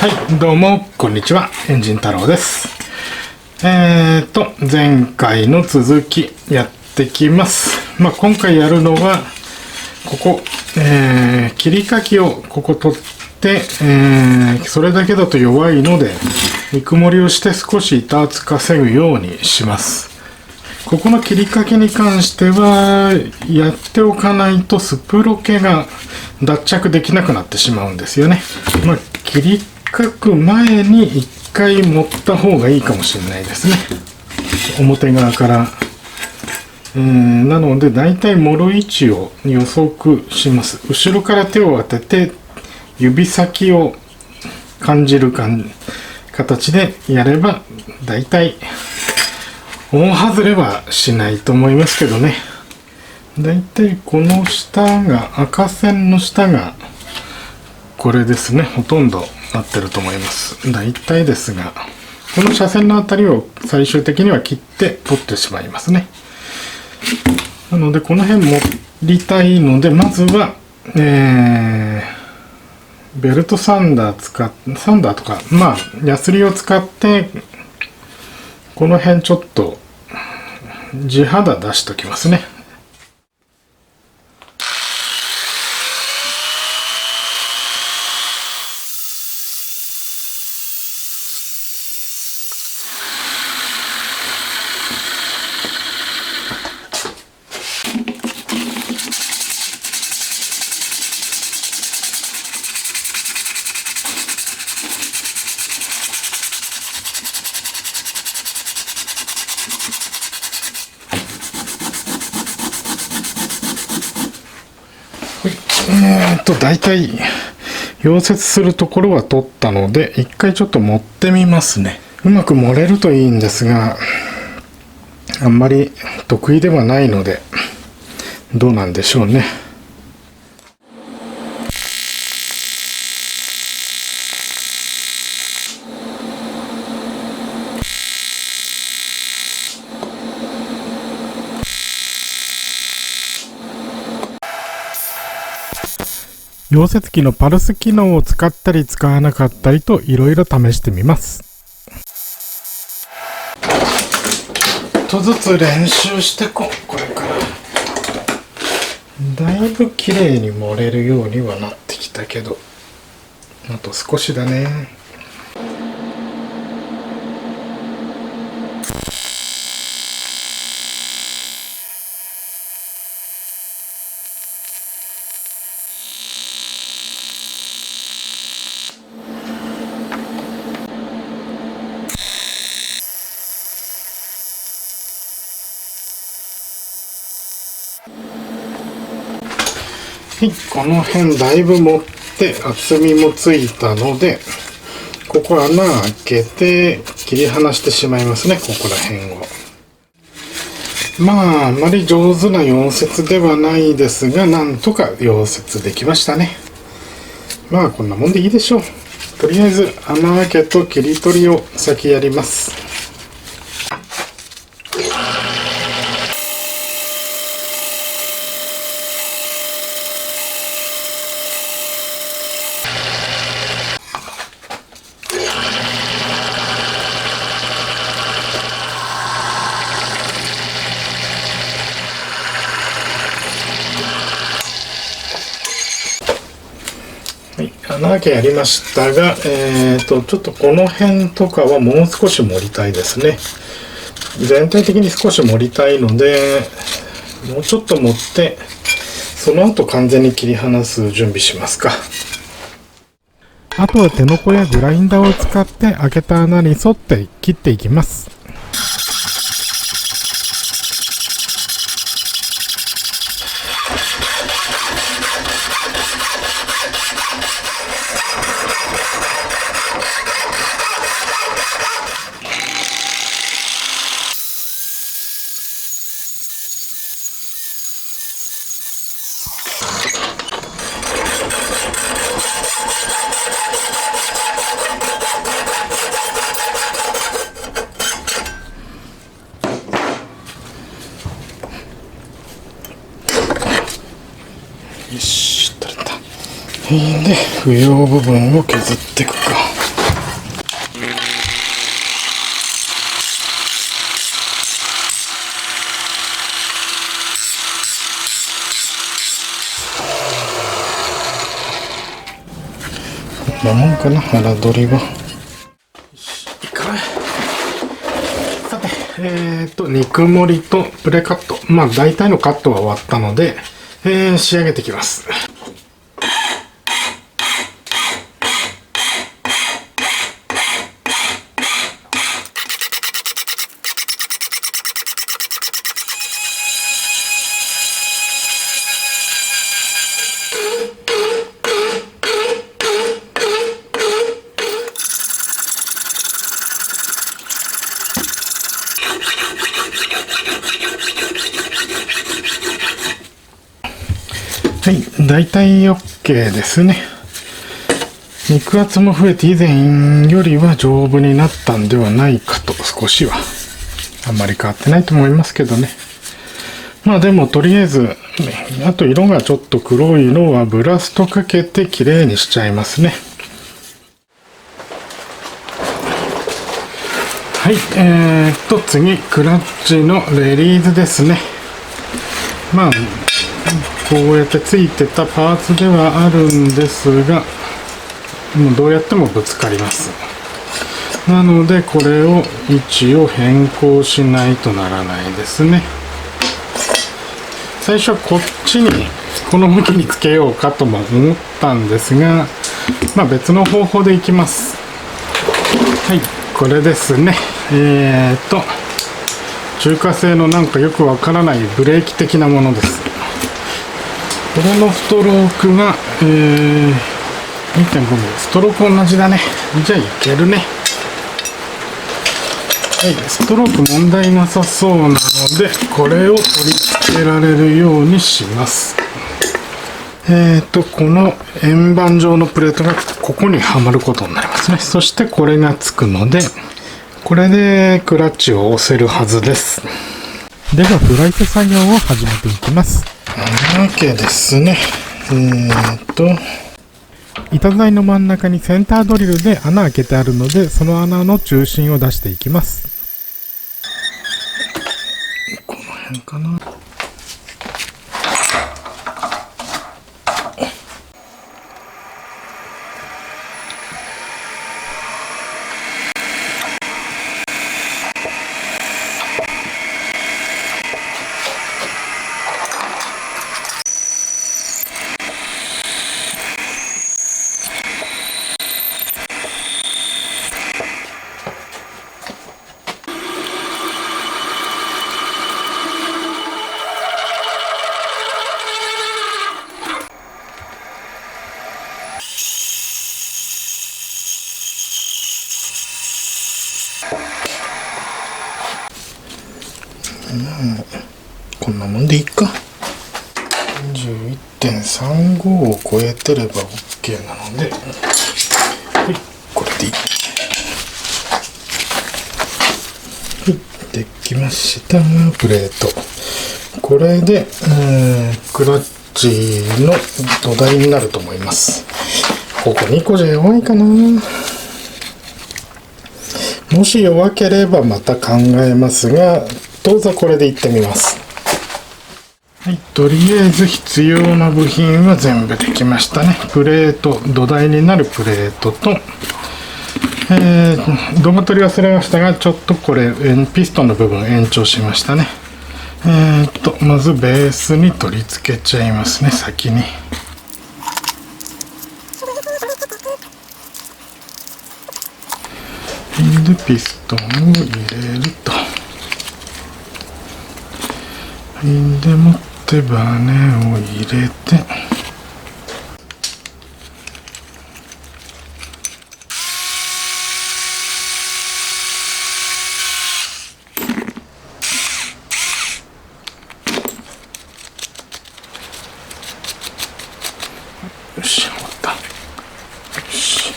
はい、どうもこんにちは、エンジン太郎です。前回の続きやってきます。今回やるのはここ、切り欠きをここ取って、それだけだと弱いので見曇りをして少し板厚稼ぐようにします。ここの切り欠きに関してはやっておかないとスプロケが脱着できなくなってしまうんですよね。切り書く前に一回持った方がいいかもしれないですね、表側から。なのでだいたい盛る位置を予測します。後ろから手を当てて指先を感じる形でやればだいたい大外れはしないと思いますけどね。だいたいこの下が赤線の下がこれですね。ほとんどなってると思います。だいたいですが、この車線のあたりを最終的には切って取ってしまいますね。なのでこの辺盛りたいので、まずは、ベルトサンダーとかヤスリを使ってこの辺ちょっと地肌出しときますね。だいたい溶接するところは取ったので一回ちょっと盛ってみますね。うまく盛れるといいんですが、あんまり得意ではないのでどうなんでしょうね。溶接機のパルス機能を使ったり使わなかったりといろいろ試してみます。ちょっとずつ練習してこれからだいぶ綺麗に盛れるようにはなってきたけど、あと少しだね。はい、この辺だいぶ盛って厚みもついたので、ここ穴開けて切り離してしまいますね、ここら辺を。あまり上手な溶接ではないですが、なんとか溶接できましたね。こんなもんでいいでしょう。とりあえず穴開けと切り取りを先やります。穴開けやりましたが、ちょっとこの辺とかはもう少し盛りたいですね。全体的に少し盛りたいので、もうちょっと盛ってその後完全に切り離す準備しますか。あとは手のこやグラインダーを使って開けた穴に沿って切っていきます。よし、取れた。で、不要部分を削っていくか。なもんかな、腹取りは。さて、肉盛りとプレカット。まあ大体のカットは終わったので、仕上げていきます。はい、大体 OK ですね。肉厚も増えて以前よりは丈夫になったんではないかと、少しは。あんまり変わってないと思いますけどね。まあでもとりあえず、あと色がちょっと黒いのはブラストかけて綺麗にしちゃいますね。はい、次、クラッチのレリーズですね。まあ、こうやってついてたパーツではあるんですが、もうどうやってもぶつかります。なので、これを位置を変更しないとならないですね。最初はこっちに、この向きにつけようかとも思ったんですが、まあ別の方法でいきます。はい、これですね。中華製のなんかよくわからないブレーキ的なものです。これのストロークが、2.5 ミリ。ストローク同じだね。じゃあいけるね。はい、ストローク問題なさそうなので、これを取り付けられるようにします。この円盤状のプレートがここにはまることになりますね。そしてこれがつくので、これでクラッチを押せるはずです。では、フライト作業を始めていきます。わけですね。板材の真ん中にセンタードリルで穴開けてあるので、その穴の中心を出していきます。この辺かな。こんなもんでいいか。11.35 を超えてれば OK なので、はい、これでいい。はい、できました。プレート。これで、クラッチの土台になると思います。ここ2個じゃ弱いかな。もし弱ければまた考えますが、どうぞこれでいってみます。はい、とりあえず必要な部品は全部できましたね。プレート、土台になるプレートと、動画撮り忘れましたが、ちょっとこれ、ピストンの部分延長しましたね。まずベースに取り付けちゃいますね、先に。で、ピストンを入れると。でもってバネを入れて、よし、終わった。よし、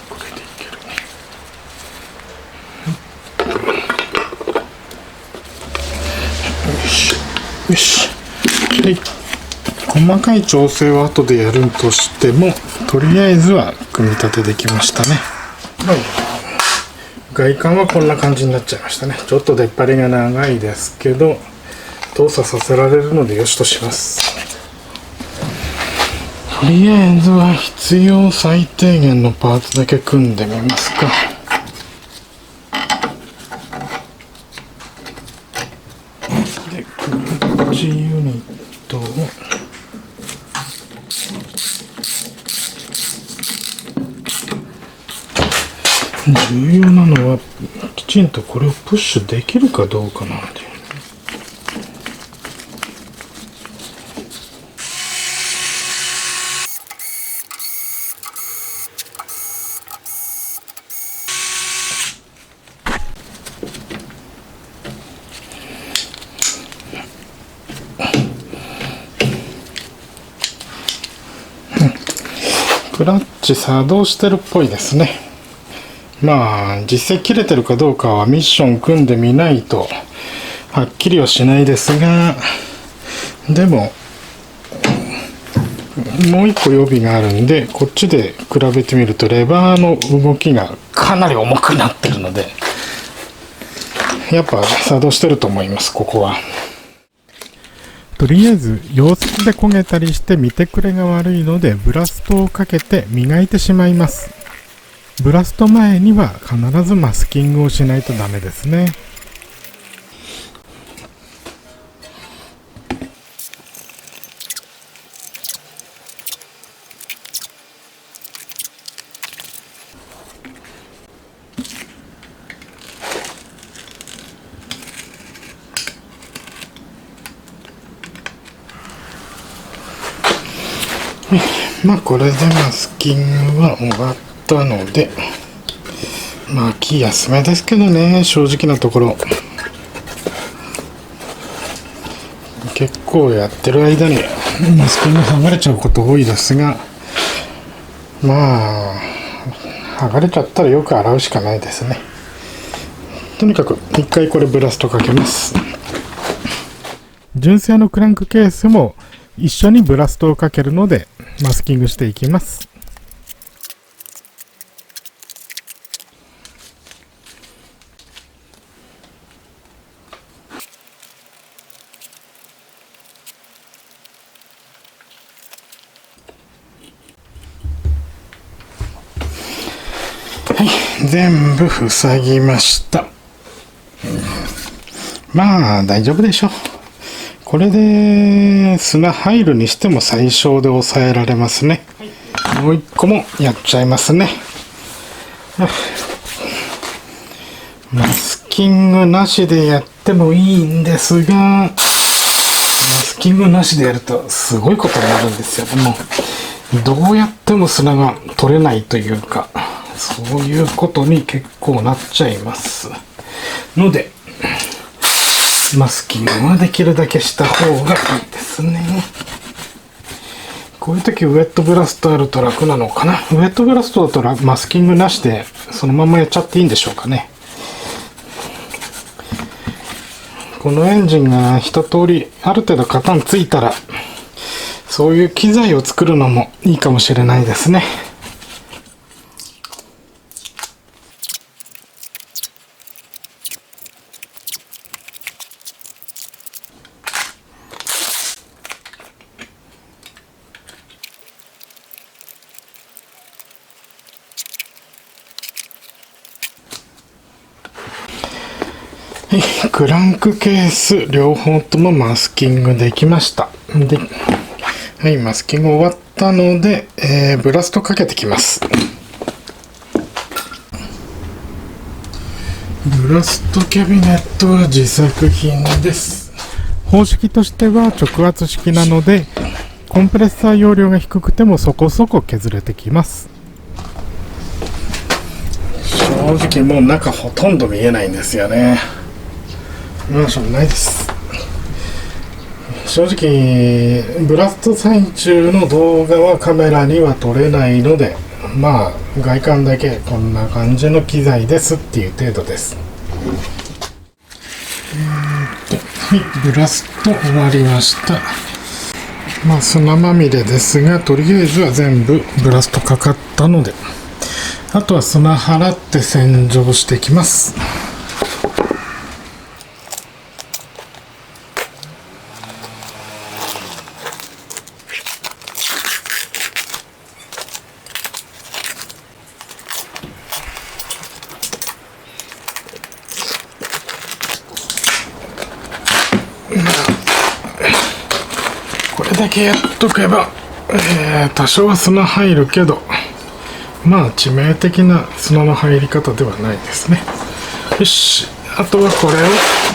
これでいけるね。よし。はい。細かい調整は後でやるとしても、とりあえずは組み立てできましたね。はい。外観はこんな感じになっちゃいましたね。ちょっと出っ張りが長いですけど、動作させられるのでよしとします。とりあえずは必要最低限のパーツだけ組んでみますか。で、クラッチユニットを重要なのはきちんとこれをプッシュできるかどうかなんだよ。クラッチ作動してるっぽいですね。まあ実際切れてるかどうかはミッション組んでみないとはっきりはしないですが、でももう一個予備があるんで、こっちで比べてみるとレバーの動きがかなり重くなってるので、やっぱ作動してると思います。ここはとりあえず溶接で焦げたりして見てくれが悪いので、ブラストをかけて磨いてしまいます。ブラスト前には必ずマスキングをしないとダメですね。まあこれでマスキングは終わったので、まあ気休めですけどね、正直なところ。結構やってる間にマスキング剥がれちゃうこと多いですが、まあ剥がれちゃったらよく洗うしかないですね。とにかく一回これブラストかけます。純正のクランクケースも一緒にブラストをかけるのでマスキングしていきます。はい、全部塞ぎました。まあ大丈夫でしょう。これで砂入るにしても最小で抑えられますね。もう一個もやっちゃいますね。マスキングなしでやってもいいんですが、マスキングなしでやるとすごいことになるんですよ。もうどうやっても砂が取れないというか、そういうことに結構なっちゃいますので、マスキングはできるだけした方がいいですね。こういう時ウェットブラストあると楽なのかな。ウェットブラストだとマスキングなしでそのままやっちゃっていいんでしょうかね。このエンジンが一通りある程度型についたら、そういう機材を作るのもいいかもしれないですね。はい、クランクケース両方ともマスキングできました。で、はい、マスキング終わったので、ブラストかけてきます。ブラストキャビネットは自作品です。方式としては直圧式なので、コンプレッサー容量が低くてもそこそこ削れてきます。正直もう中ほとんど見えないんですよね。まあしょうがないです。正直ブラスト最中の動画はカメラには撮れないので、まあ外観だけこんな感じの機材ですっていう程度です。はい、ブラスト終わりました。まあ砂まみれですが、とりあえずは全部ブラストかかったので、あとは砂払って洗浄していきます。だけやっとけば、多少は砂入るけど、まあ致命的な砂の入り方ではないですね。よし、あとはこれを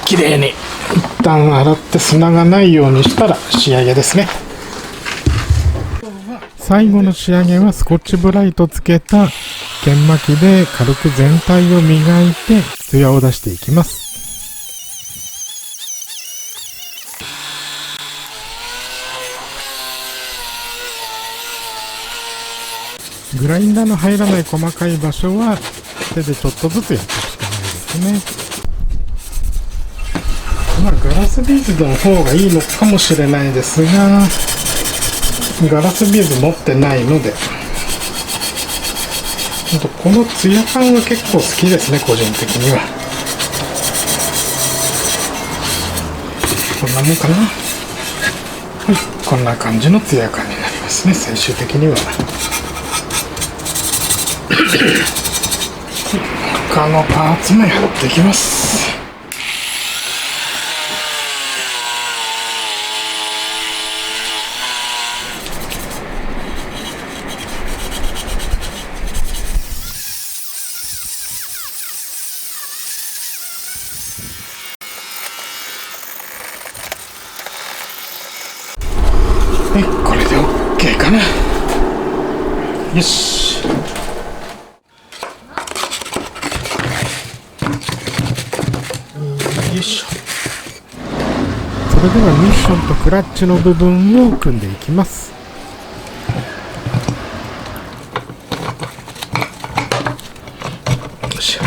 きれいに一旦洗って砂がないようにしたら仕上げですね。最後の仕上げはスコッチブライトつけた研磨機で軽く全体を磨いてツヤを出していきます。グラインダーの入らない細かい場所は手でちょっとずつやっていくしかないですね。まあガラスビーズの方がいいのかもしれないですが、ガラスビーズ持ってないので、このツヤ感は結構好きですね、個人的には。こんなもんかな。はい、こんな感じのツヤ感になりますね、最終的には。他のパーツもやっていきます。これで OK かな。よし。よいしょ。それではミッションとクラッチの部分を組んでいきます。よし。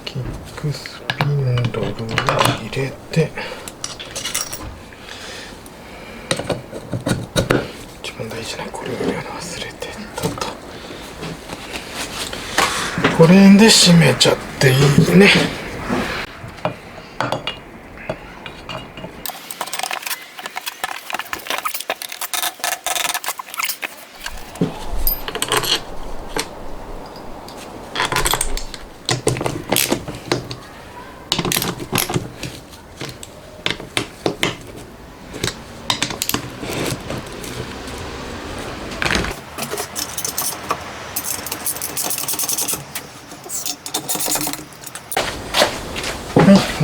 キックスピンドルを入れて、一番大事なこれをやるの忘れてたと。これで締めちゃっていいね。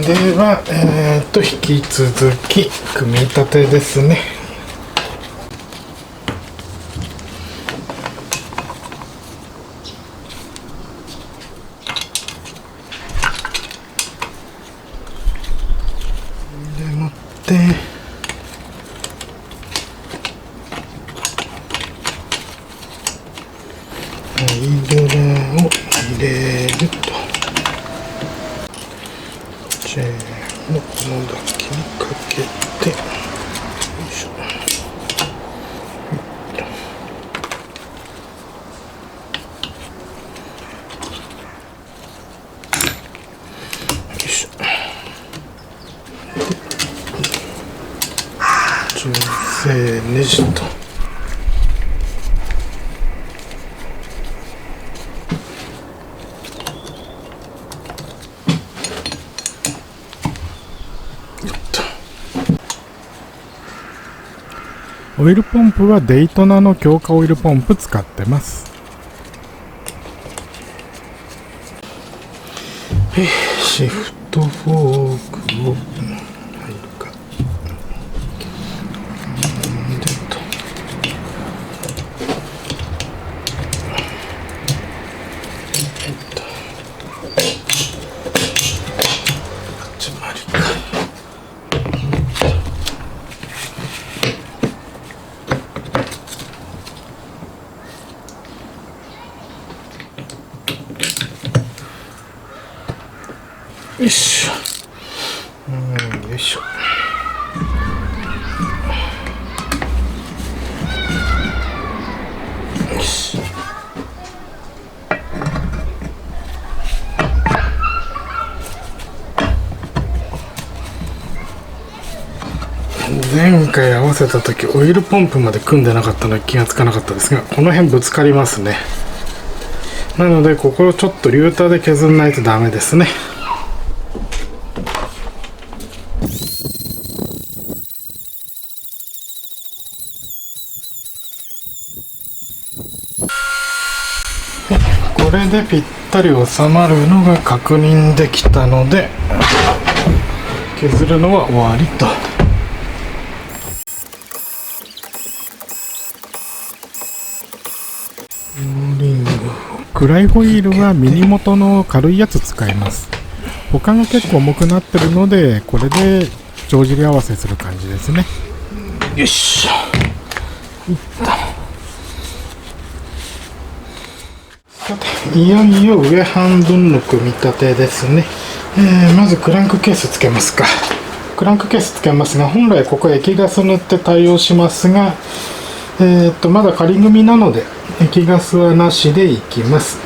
では、引き続き組み立てですね。でもってアイドラーを入れると。チェーンをこのだけにかけて、よいしょ。よいしょ。調整ネジと。オイルポンプはデイトナの強化オイルポンプ使ってます。シフトフォークを入るか。よいしょ。よいしょ。よし。前回合わせた時オイルポンプまで組んでなかったので気がつかなかったですが、この辺ぶつかりますね。なのでここをちょっとリューターで削らないとダメですね。これでぴったり収まるのが確認できたので、削るのは終わりと。暗いホイールはミニ元の軽いやつ使います。他が結構重くなってるので、これで帳尻合わせする感じですね。よし、いった。さて、いよいよ上半分の組み立てですね。まずクランクケースつけますか。クランクケースつけますが、本来ここ液ガス塗って対応しますが、まだ仮組なので液ガスはなしでいきます。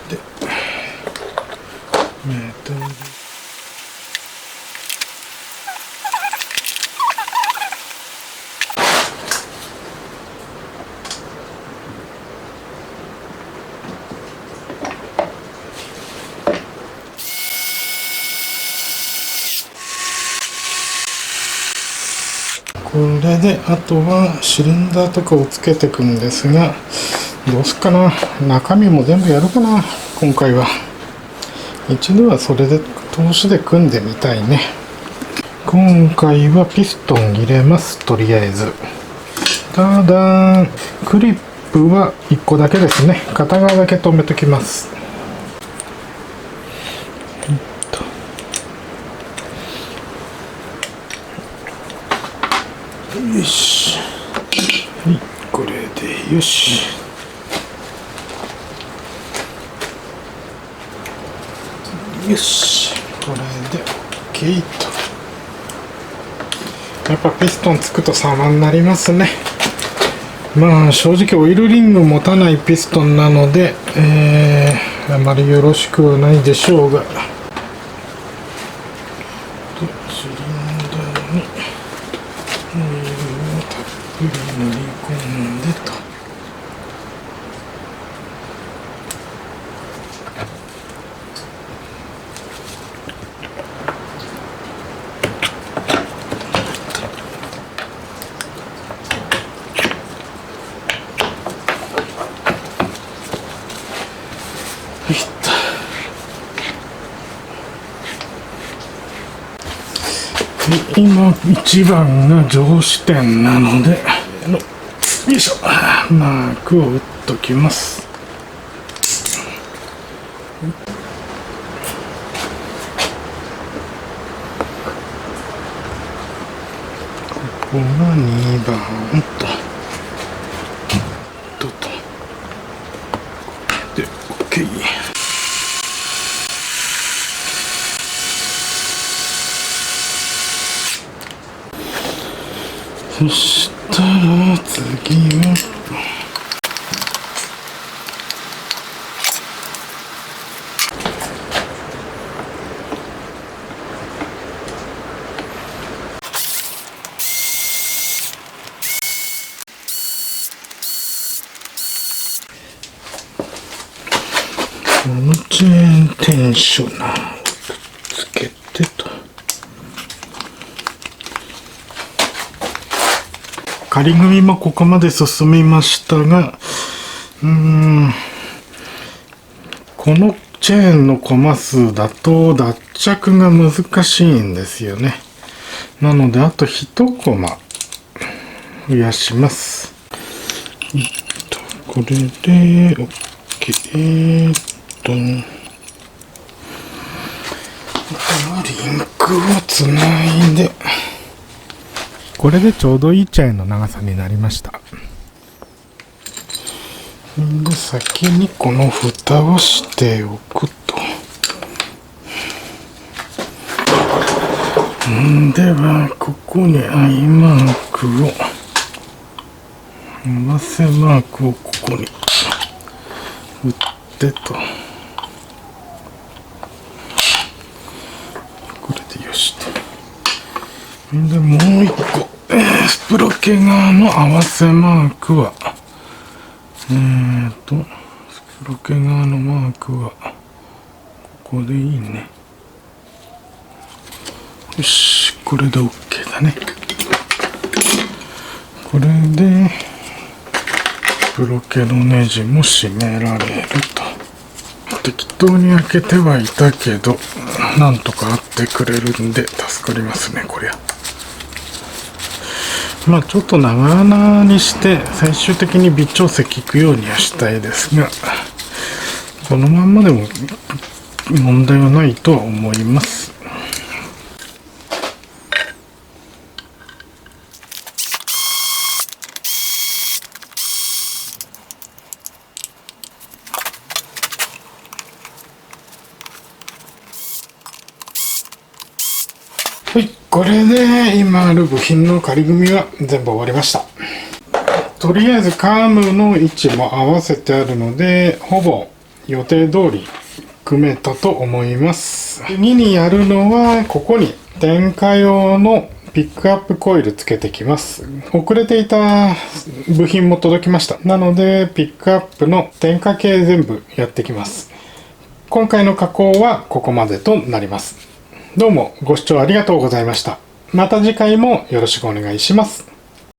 で、これであとはシリンダーとかをつけていくんですが、どうすっかな。中身も全部やるかな、今回は。一度はそれで通しで組んでみたいね。今回はピストン入れます、とりあえず。ただクリップは1個だけですね。片側だけ留めときます。よし、はい、これでよし。よし、これで OK と。やっぱピストンつくと様になりますね。まあ正直オイルリング持たないピストンなので、あまりよろしくはないでしょうが、シリンダーにオイルをたっぷり塗り込んでと。今1番が上支点なので、よいしょ、マークを打っときます。ここが2番とで OK。そしたら次はこのチェーンテンショナーをつけてと。仮組もここまで進みましたが、このチェーンのコマ数だと脱着が難しいんですよね。なのであと1コマ増やします。これで OK。リンクをつないで、これでちょうどいいチェーンの長さになりました。で、先にこの蓋をしておくと。ではここにアイマークを、合わせマークをここに打ってと。これでよしと。でもう一個、スプロケ側の合わせマークはスプロケ側のマークはここでいいね。よし、これで OK だね。これでスプロケのネジも締められると。適当に開けてはいたけど、なんとか合ってくれるんで助かりますね、こりゃ。まあちょっと長穴にして最終的に微調整効くようにはしたいですが、このまんまでも問題はないとは思います。はい、これで今ある部品の仮組みは全部終わりました。とりあえずカムの位置も合わせてあるので、ほぼ予定通り組めたと思います。次にやるのは、ここに点火用のピックアップコイルつけてきます。遅れていた部品も届きました。なので、ピックアップの点火系全部やってきます。今回の加工はここまでとなります。どうもご視聴ありがとうございました。また次回もよろしくお願いします。